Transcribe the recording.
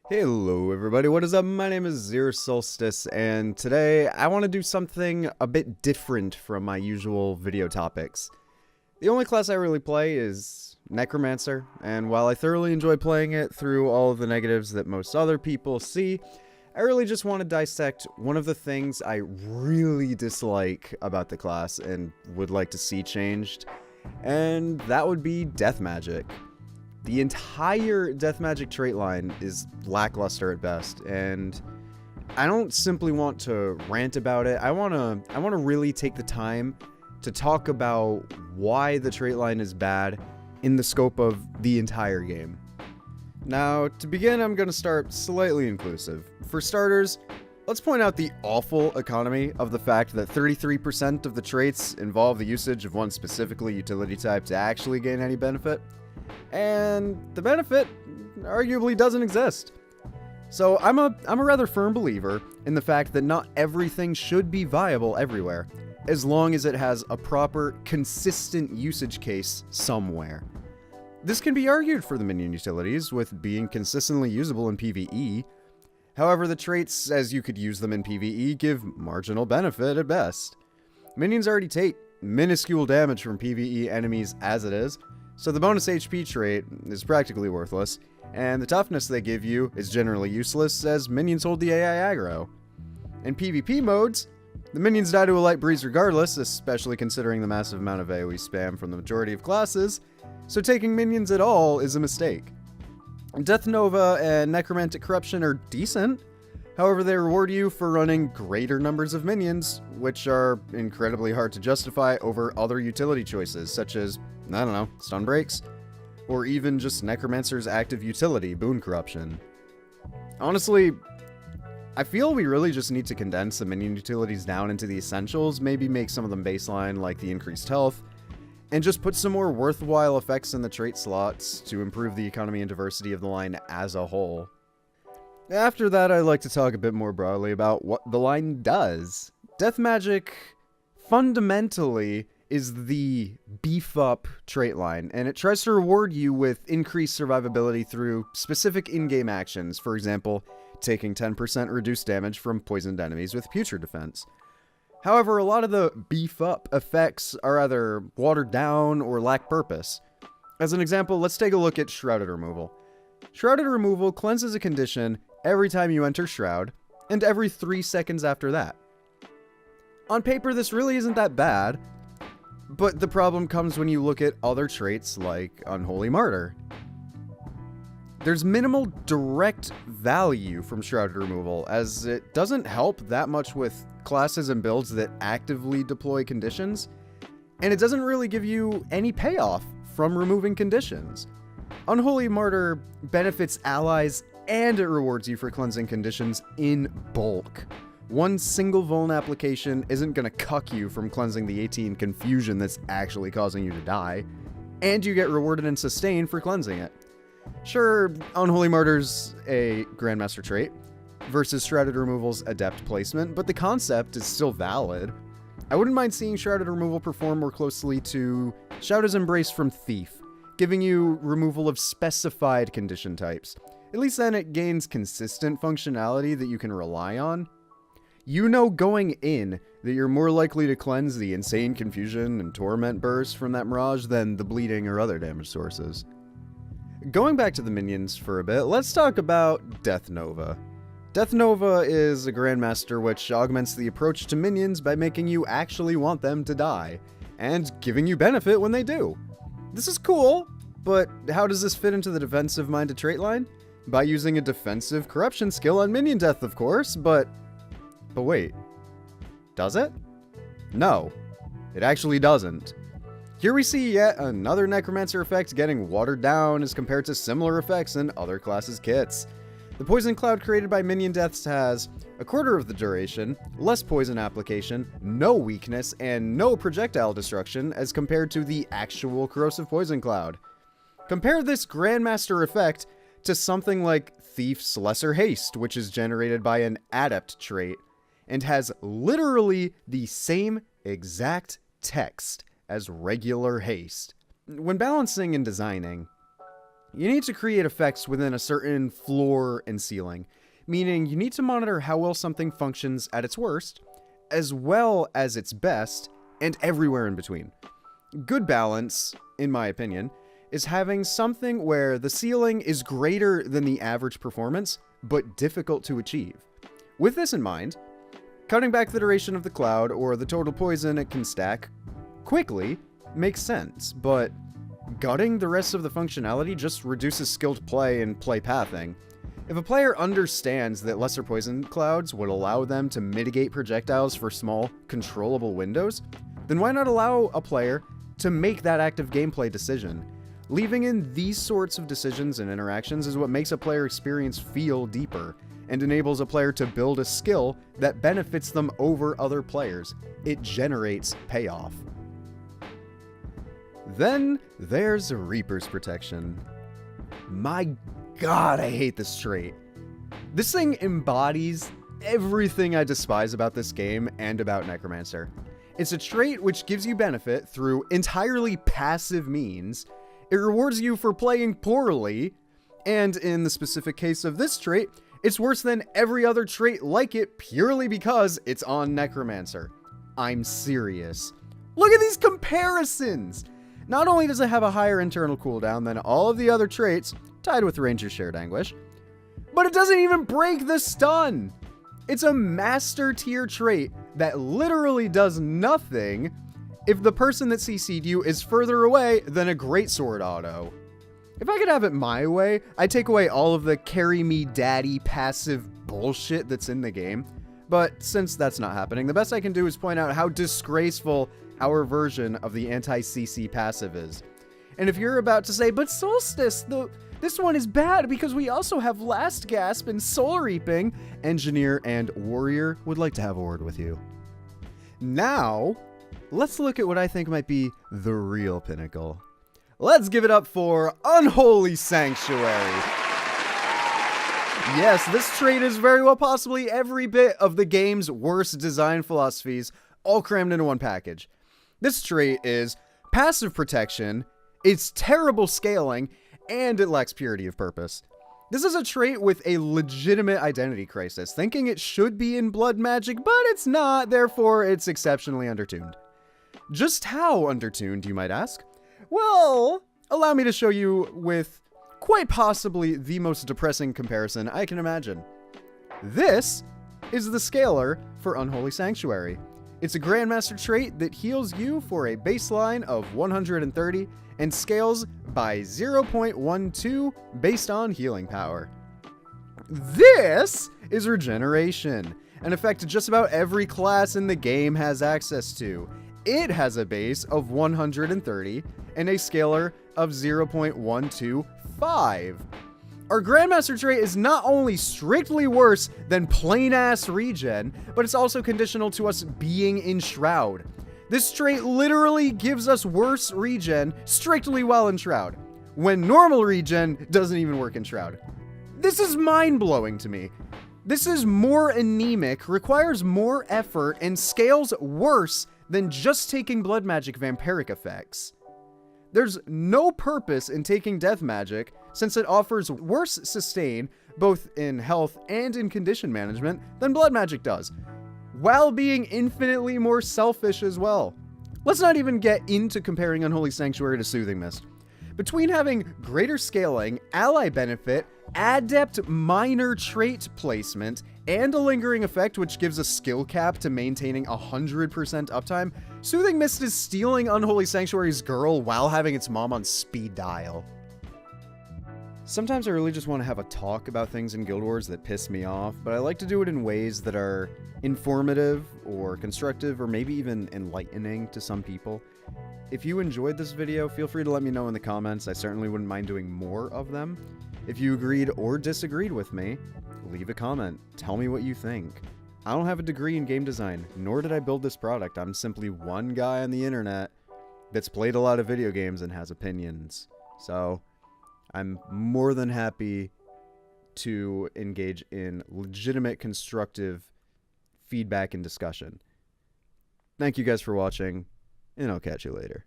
Hello everybody, what is up? My name is Zero Solstice, and today I want to do something a bit different from my usual video topics. The only class I really play is Necromancer, and while I thoroughly enjoy playing it through all of the negatives that most other people see, I really just want to dissect one of the things I really dislike about the class and would like to see changed, and that would be death magic. The entire death magic trait line is lackluster at best, and I don't simply want to rant about it. I want to really take the time to talk about why the trait line is bad in the scope of the entire game. Now, to begin, I'm going to start slightly inclusive. For starters, let's point out the awful economy of the fact that 33% of the traits involve the usage of one specifically utility type to actually gain any benefit. And the benefit arguably doesn't exist. So I'm a rather firm believer in the fact that not everything should be viable everywhere, as long as it has a proper, consistent usage case somewhere. This can be argued for the minion utilities, with being consistently usable in PvE. However, the traits, as you could use them in PvE, give marginal benefit at best. Minions already take minuscule damage from PvE enemies as it is, so the bonus HP trait is practically worthless, and the toughness they give you is generally useless as minions hold the AI aggro. In PvP modes, the minions die to a light breeze regardless, especially considering the massive amount of AoE spam from the majority of classes, so taking minions at all is a mistake. Death Nova and Necromantic Corruption are decent, however they reward you for running greater numbers of minions, which are incredibly hard to justify over other utility choices, such as, I don't know, stun breaks, or even just Necromancer's active utility, Boon Corruption. Honestly, I feel we really just need to condense the minion utilities down into the essentials, maybe make some of them baseline like the increased health, and just put some more worthwhile effects in the trait slots to improve the economy and diversity of the line as a whole. After that, I'd like to talk a bit more broadly about what the line does. Death magic, fundamentally, is the beef-up trait line, and it tries to reward you with increased survivability through specific in-game actions, for example, taking 10% reduced damage from poisoned enemies with Putrid Defense. However, a lot of the beef-up effects are either watered down or lack purpose. As an example, let's take a look at Shrouded Removal. Shrouded Removal cleanses a condition every time you enter Shroud, and every 3 seconds after that. On paper, this really isn't that bad, but the problem comes when you look at other traits like Unholy Martyr. There's minimal direct value from Shrouded Removal, as it doesn't help that much with classes and builds that actively deploy conditions, and it doesn't really give you any payoff from removing conditions. Unholy Martyr benefits allies, and it rewards you for cleansing conditions in bulk. One single vuln application isn't gonna cuck you from cleansing the 18 confusion that's actually causing you to die, and you get rewarded and sustained for cleansing it. Sure, Unholy Martyr's a Grandmaster trait versus Shrouded Removal's Adept placement, but the concept is still valid. I wouldn't mind seeing Shrouded Removal perform more closely to Shrouded Embrace from Thief, giving you removal of specified condition types. At least then it gains consistent functionality that you can rely on. You know going in that you're more likely to cleanse the Insane Confusion and Torment burst from that Mirage than the Bleeding or other damage sources. Going back to the minions for a bit, let's talk about Death Nova. Death Nova is a Grandmaster which augments the approach to minions by making you actually want them to die, and giving you benefit when they do. This is cool, but how does this fit into the defensive-minded trait line? By using a defensive corruption skill on minion death, of course, but wait, does it? No, it actually doesn't. Here we see yet another Necromancer effect getting watered down as compared to similar effects in other classes' kits. The poison cloud created by minion deaths has a quarter of the duration, less poison application, no weakness, and no projectile destruction as compared to the actual corrosive poison cloud. Compare this Grandmaster effect to something like Thief's Lesser Haste, which is generated by an Adept trait, and has literally the same exact text as regular haste. When balancing and designing, You need to create effects within a certain floor and ceiling, meaning you need to monitor how well something functions at its worst, as well as its best, and everywhere in between. Good balance, in my opinion, is having something where the ceiling is greater than the average performance, but difficult to achieve. With this in mind, cutting back the duration of the cloud or the total poison it can stack quickly makes sense, but gutting the rest of the functionality just reduces skilled play and play pathing. If a player understands that lesser poison clouds would allow them to mitigate projectiles for small, controllable windows, then why not allow a player to make that active gameplay decision? Leaving in these sorts of decisions and interactions is what makes a player experience feel deeper, and enables a player to build a skill that benefits them over other players. It generates payoff. Then there's Reaper's Protection. My god, I hate this trait. This thing embodies everything I despise about this game and about Necromancer. It's a trait which gives you benefit through entirely passive means. It rewards you for playing poorly, and in the specific case of this trait, it's worse than every other trait like it purely because it's on Necromancer. I'm serious. Look at these comparisons! Not only does it have a higher internal cooldown than all of the other traits, tied with Ranger's Shared Anguish, but it doesn't even break the stun! It's a master tier trait that literally does nothing if the person that CC'd you is further away than a Greatsword auto. If I could have it my way, I'd take away all of the carry me daddy passive bullshit that's in the game. But since that's not happening, the best I can do is point out how disgraceful our version of the anti-CC passive is. And if you're about to say, but Solstice, this one is bad because we also have Last Gasp and Soul Reaping, Engineer and Warrior would like to have a word with you. Now, let's look at what I think might be the real pinnacle. Let's give it up for Unholy Sanctuary. Yes, this trait is very well possibly every bit of the game's worst design philosophies, all crammed into one package. This trait is passive protection, it's terrible scaling, and it lacks purity of purpose. This is a trait with a legitimate identity crisis, thinking it should be in blood magic, but it's not, therefore it's exceptionally undertuned. Just how undertuned, you might ask? Well, allow me to show you with quite possibly the most depressing comparison I can imagine. This is the scaler for Unholy Sanctuary. It's a Grandmaster trait that heals you for a baseline of 130 and scales by 0.12 based on healing power. This is Regeneration, an effect just about every class in the game has access to. It has a base of 130 and a scalar of 0.125. Our Grandmaster trait is not only strictly worse than plain-ass regen, but it's also conditional to us being in Shroud. This trait literally gives us worse regen strictly while in Shroud, when normal regen doesn't even work in Shroud. This is mind-blowing to me. This is more anemic, requires more effort, and scales worse than just taking blood magic vampiric effects. There's no purpose in taking death magic, since it offers worse sustain, both in health and in condition management, than blood magic does, while being infinitely more selfish as well. Let's not even get into comparing Unholy Sanctuary to Soothing Mist. Between having greater scaling, ally benefit, adept minor trait placement, and a lingering effect which gives a skill cap to maintaining 100% uptime, Soothing Mist is stealing Unholy Sanctuary's girl while having its mom on speed dial. Sometimes I really just want to have a talk about things in Guild Wars that piss me off, but I like to do it in ways that are informative or constructive or maybe even enlightening to some people. If you enjoyed this video, feel free to let me know in the comments. I certainly wouldn't mind doing more of them. If you agreed or disagreed with me, leave a comment. Tell me what you think. I don't have a degree in game design, nor did I build this product. I'm simply one guy on the internet that's played a lot of video games and has opinions. So I'm more than happy to engage in legitimate, constructive feedback and discussion. Thank you guys for watching, and I'll catch you later.